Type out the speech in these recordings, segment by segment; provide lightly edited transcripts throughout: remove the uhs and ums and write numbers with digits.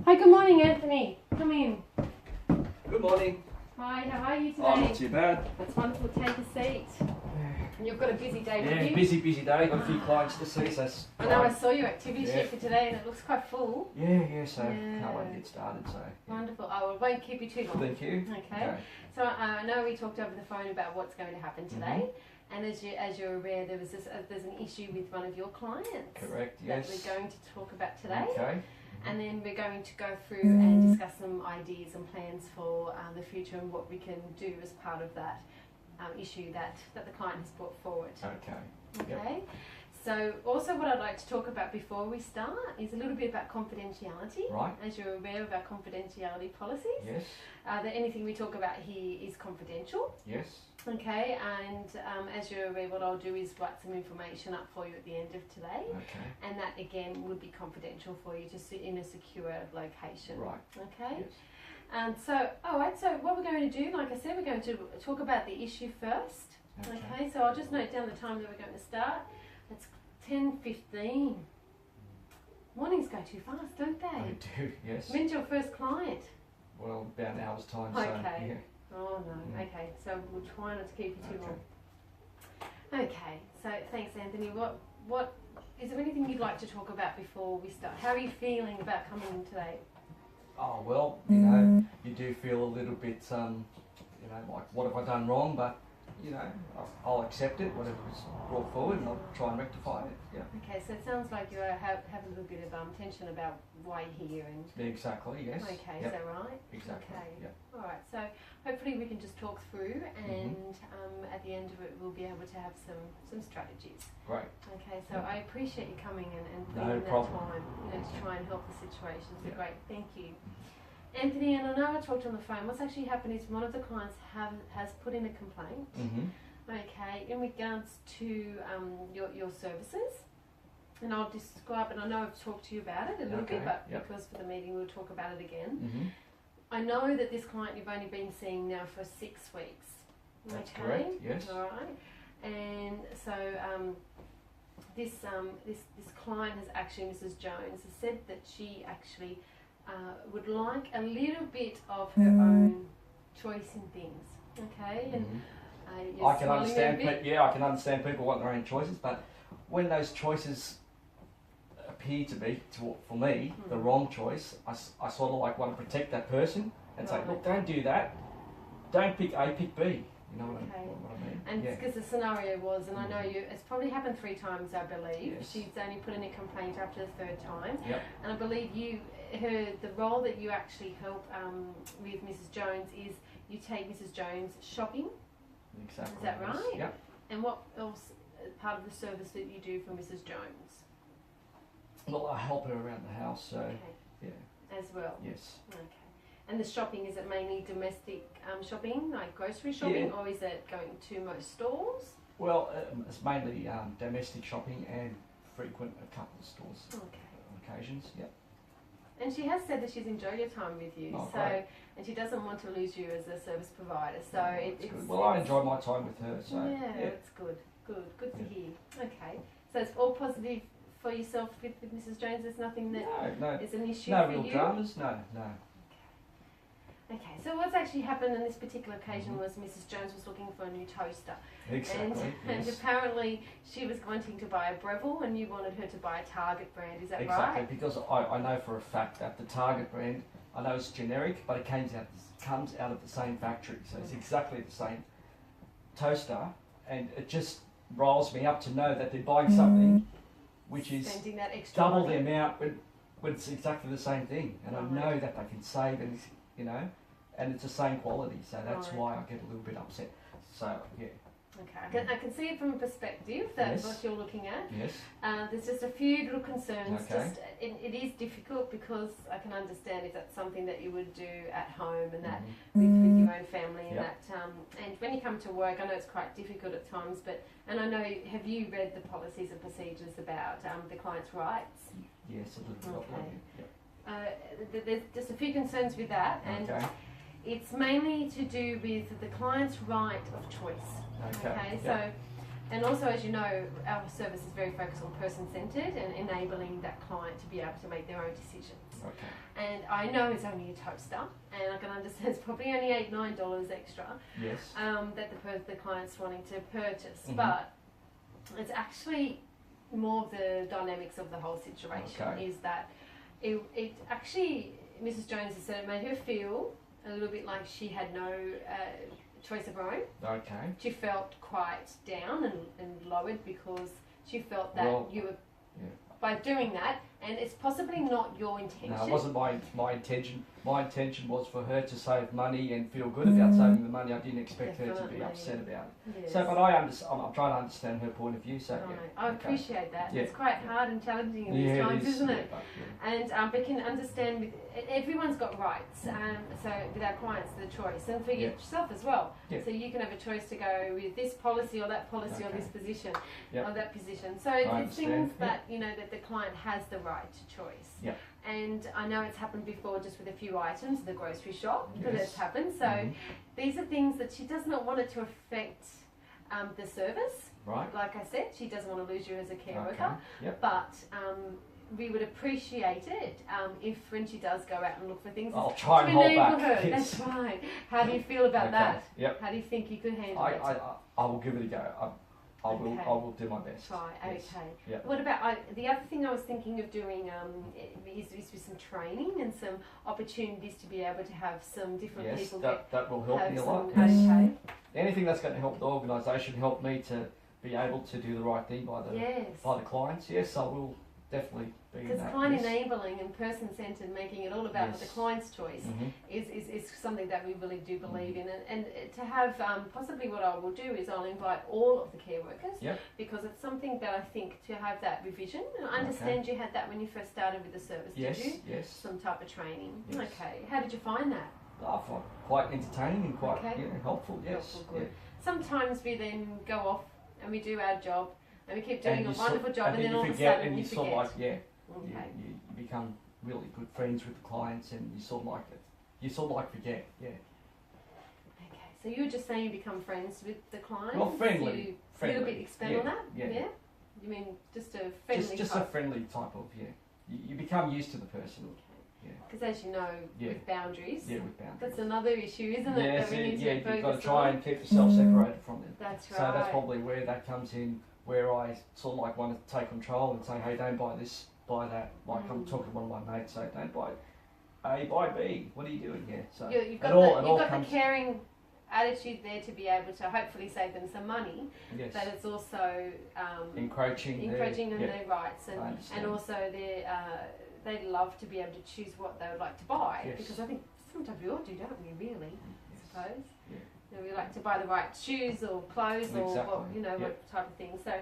Hi, good morning, Anthony. Come in. Good morning. Hi, how are you today? Oh, not too bad. That's wonderful. Take a seat. And you've got a busy day with Yeah, you. busy day. Got a few clients to see, so that's I know I saw your activity Yeah. sheet for today and it looks quite full. so can't wait to get started, so. Yeah. Wonderful. I won't keep you too long. Thank you. Okay. So I know we talked over the phone about what's going to happen today. And as you're aware, there's an issue with one of your clients. Correct, That yes. we're going to talk about today. Okay. And then we're going to go through and discuss some ideas and plans for the future and what we can do as part of that issue that the client has brought forward. Okay. Okay. So also what I'd like to talk about before we start is a little bit about confidentiality. Right. As you're aware of our confidentiality policies. Yes. That anything we talk about here is confidential. Yes. Okay, and as you're aware, what I'll do is write some information up for you at the end of today. Okay. And that again would be confidential for you to sit in a secure location. Right. Okay. Yes. And so, alright, so what we're going to do, like I said, we're going to talk about the issue first. Okay, so I'll just note down the time that we're going to start. It's 10:15. Mornings go too fast, don't I they? do, yes. When's your first client? Well, about an hour's time, Okay. so Oh no, Mm. okay, so we'll try not to keep you too Okay. long. Okay, so thanks Anthony. What is there anything you'd like to talk about before we start? How are you feeling about coming in today? Oh, well, you know, you do feel a little bit, like, what have I done wrong? But, you know, I'll accept it, whatever's brought forward, and I'll try and rectify it, yeah. Okay, so it sounds like you have a little bit of tension about why you're here and... Exactly, yes. Okay, Yep. is that right? Exactly, Okay. yeah. Alright, so hopefully we can just talk through and at the end of it we'll be able to have some strategies. Great. Okay, so I appreciate you coming and No putting in that problem. time, to try and help the situation. So Yeah. great, thank you. Anthony, and I know I talked on the phone, what's actually happened is one of the clients has put in a complaint, okay, in regards to your services. And I'll describe, and I know I've talked to you about it a little bit, Okay, but yep. because for the meeting we'll talk about it again. Mm-hmm. I know that this client you've only been seeing now for 6 weeks. That's okay? correct, yes. Alright. And so this client has actually, Mrs. Jones, has said that she actually would like a little bit of her own choice in things. Okay? And you're I can smiling understand, a bit. I can understand people want their own choices, but when those choices appear to be, for me, the wrong choice, I sort of like want to protect that person and say, Right. look, don't do that. Don't pick A, pick B. You know what, Okay. what I mean? And Yeah. because the scenario was, and I know it's probably happened 3 times, I believe. Yes. She's only put in a complaint after the 3rd time. Yep. And I believe the role that you actually help with Mrs. Jones is you take Mrs. Jones shopping. Exactly. Is that yes. right? Yep. And what else part of the service that you do for Mrs. Jones? Well, I help her around the house, so Okay. yeah. As well. Yes. Okay. And the shopping, is it mainly domestic shopping, like grocery shopping, Yeah. or is it going to most stores? Well, it's mainly domestic shopping and frequent a couple of stores Okay. on occasions. Yep. And she has said that she's enjoyed your time with you, Oh, so great. and she doesn't want to lose you as a service provider. So That's it's good. Well, I it's- enjoy my time with her, so yeah, it's good to Yeah. hear. Okay, so it's all positive for yourself with Mrs. Jones. There's nothing that No, is an issue no for real you. dramas. No. Okay, so what's actually happened on this particular occasion was Mrs. Jones was looking for a new toaster, Exactly. and Yes. apparently she was wanting to buy a Breville, and you wanted her to buy a Target brand. Is that Exactly, right? because I know for a fact that the Target brand, I know it's generic, but it comes out of the same factory, so it's exactly the same toaster, and it just riles me up to know that they're buying something which is Spending that extra double money. the amount, but it's exactly the same thing, and I Right. know that they can save, and and it's the same quality, so that's Right. why I get a little bit upset. So yeah, Okay, I can see it from a perspective. That's Yes. what you're looking at. yes, There's just a few little concerns. Okay. Just it is difficult because I can understand if that's something that you would do at home and that with your own family and Yep. that and when you come to work, I know it's quite difficult at times. But and I know, have you read the policies and procedures about the client's rights? yes, a little bit. Okay. Yep. There's just a few concerns with that, and Okay. it's mainly to do with the client's right of choice. Okay. Okay, Yep. And also, as you know, our service is very focused on person-centred and enabling that client to be able to make their own decisions. Okay. And I know it's only a toaster, and I can understand it's probably only $8-9 extra Yes. that the client's wanting to purchase, Mhm. but it's actually more of the dynamics of the whole situation. Okay. Is that it actually, Mrs. Jones has said it made her feel a little bit like she had no choice of her own. Okay. She felt quite down and lowered because she felt that Well, you were, yeah. by doing that, and it's possibly not your intention. No, it wasn't my intention. My intention was for her to save money and feel good about saving the money. I didn't expect her to be Definitely. upset about it. Yes. So, but I'm trying to understand her point of view. So, Right. yeah. I okay. appreciate that. Yeah. It's quite hard and challenging in Yeah, these times, it is, isn't yeah, it? but, yeah. And we can understand everyone's got rights. So with our clients, the choice, and for Yeah. yourself as well. Yeah. So you can have a choice to go with this policy or that policy or Okay. this position Yep. or that position. So I it's understand, things yeah. that that the client has the right to choice. Yeah. And I know it's happened before, just with a few items, the grocery shop, that Yes. it's happened. So Mhm. these are things that she does not want it to affect the service. Right. Like I said, she doesn't want to lose you as a care Okay. worker, Yep. but we would appreciate it if, when she does go out and look for things, I'll try to and hold enable back. her. Yes. That's right. How do you feel about Okay. that? Yep. How do you think you could handle I, it? I will give it a go. I will. Okay. I will do my best. Try. Yes. Okay. Yep. What about the other thing I was thinking of doing is with some training and some opportunities to be able to have some different Yes, people that will help have me a some. lot. Yes. Okay. Anything that's going to help the organisation help me to be able to do the right thing by the Yes. clients. Yes, I will definitely be in Because that. client yes. enabling and person-centred, making it all about the Yes. client's choice, Mhm. is something that we really do believe in. And to have, possibly what I will do is I'll invite all of the care workers, Yep. because it's something that I think to have that revision. And I understand you had that when you first started with the service, Yes. did you? Yes. Some type of training. Yes. Okay. How did you find that? I find quite entertaining and quite Okay. helpful. Yes. Helpful, good. Sometimes we then go off and we do our job and we keep doing And a you wonderful job, and then you all of a forget, sudden and you sort forget. of like Okay. you become really good friends with the clients, and you sort of like it. You sort of like forget. Yeah. Okay, so you were just saying you become friends with the clients? Well, friendly. You, Friendly. A little bit expand on that? Yeah. You mean just a friendly Just a type? friendly type of You become used to the person. Yeah. Because as you know, Yeah. with boundaries, Yeah, with boundaries. that's another issue, isn't it? Yes, That we need yeah, to you've got to focus try on. and keep yourself separated from them. That's right. So that's probably where that comes in, where I sort of like want to take control and say, hey, don't buy this, buy that. Like I'm talking to one of my mates, say, don't buy A, buy B. What are you doing here? So You've got, it all you've got comes. the caring attitude there to be able to hopefully save them some money, Yes. but it's also Encroaching. encroaching on yeah. their rights, I and understand. also they'd love to be able to choose what they would like to buy, Yes. because I think sometimes we all do, don't we, really, I Yes. suppose? Yeah. You know, we like to buy the right shoes or clothes or what, Exactly. Yep. what type of thing. So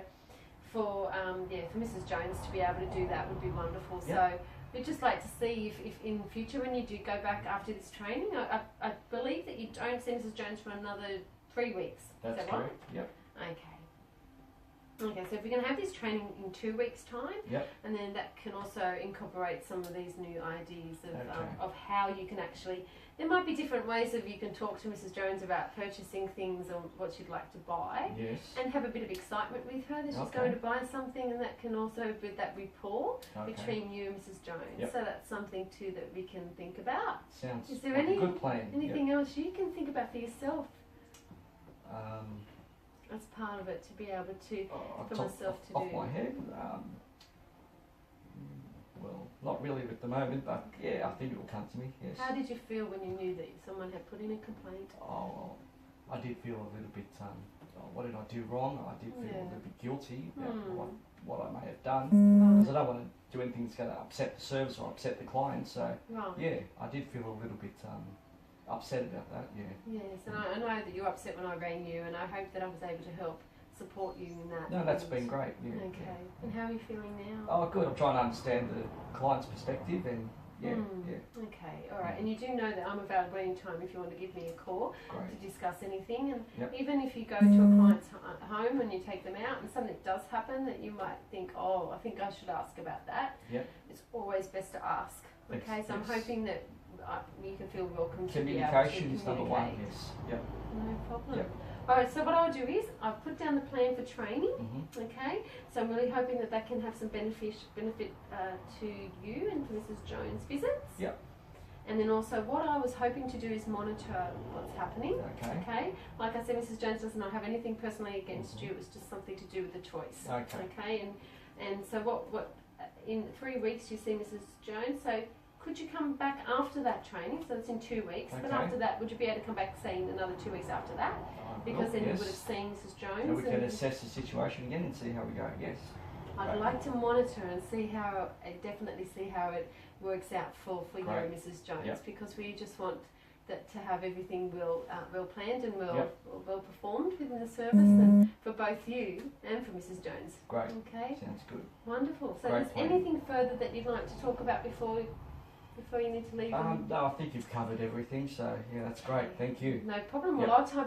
for for Mrs. Jones to be able to do that would be wonderful. Yep. So we'd just like to see if in future when you do go back after this training, I believe that you don't see Mrs. Jones for another 3 weeks. That's Is that right? correct. Yep. Okay. Okay, so if we're going to have this training in 2 weeks' time, Yep. and then that can also incorporate some of these new ideas Okay. of how you can actually. There might be different ways of you can talk to Mrs. Jones about purchasing things or what she'd like to buy, Yes. and have a bit of excitement with her that she's Okay. going to buy something, and that can also build that rapport Okay. between you and Mrs. Jones. Yep. So that's something too that we can think about. Sounds Is there like any- a good plan. Anything else you can think about for yourself Yep. as part of it to be able to. Off For top- myself to off do. my head. Well, not really at the moment, but yeah, I think it will come to me. Yes. How did you feel when you knew that someone had put in a complaint? Oh, I did feel a little bit. What did I do wrong? I did feel a Yeah. little bit guilty about Hmm. what I may have done, Right. because I don't want to do anything that's going to upset the service or upset the client. So Right. yeah, I did feel a little bit upset about that. Yeah. Yes, and I know that you were upset when I rang you, and I hope that I was able to help support you in that. No, that's and- been great. Yeah. Okay. Yeah. And how are you feeling now? Oh, good. I'm trying to understand the client's perspective, and yeah, Hmm. yeah, Okay, all right. And you do know that I'm available anytime if you want to give me a call to great. discuss anything. And Yep. even if you go to a client's home and you take them out and something does happen that you might think, oh, I think I should ask about that. Yep. It's always best to ask. Yes, Okay, so I'm yes. hoping that you can feel welcome to be able to Communication is number one. communicate. Yes. Yep. No problem. Yep. Alright, so what I'll do is I've put down the plan for training, Mm-hmm. okay? So I'm really hoping that can have some benefit to you and to Mrs. Jones' visits. Yep. And then also what I was hoping to do is monitor what's happening. Okay. Okay? Like I said, Mrs. Jones does not have anything personally against you, it's just something to do with the choice. Okay. Okay? And so what in 3 weeks you see Mrs. Jones, so could you come back after that training? So it's in 2 weeks. But Okay. after that, would you be able to come back, say, in another 2 weeks after that? Because then you would have seen Mrs. Jones. And we can assess the situation again and see how we go. Yes. I'd Great. like to monitor and see how, definitely see how it works out for you, Great. Mrs. Jones, Yep. because we just want that to have everything well planned and Yep. well performed within the service, and for both you and for Mrs. Jones. Great. Okay, Sounds good. wonderful. So, Great is plan. anything further that you'd like to talk about before you need to leave? No, I think you've covered everything. So yeah, that's great. Thank you. No problem. Yep. Well, I'll type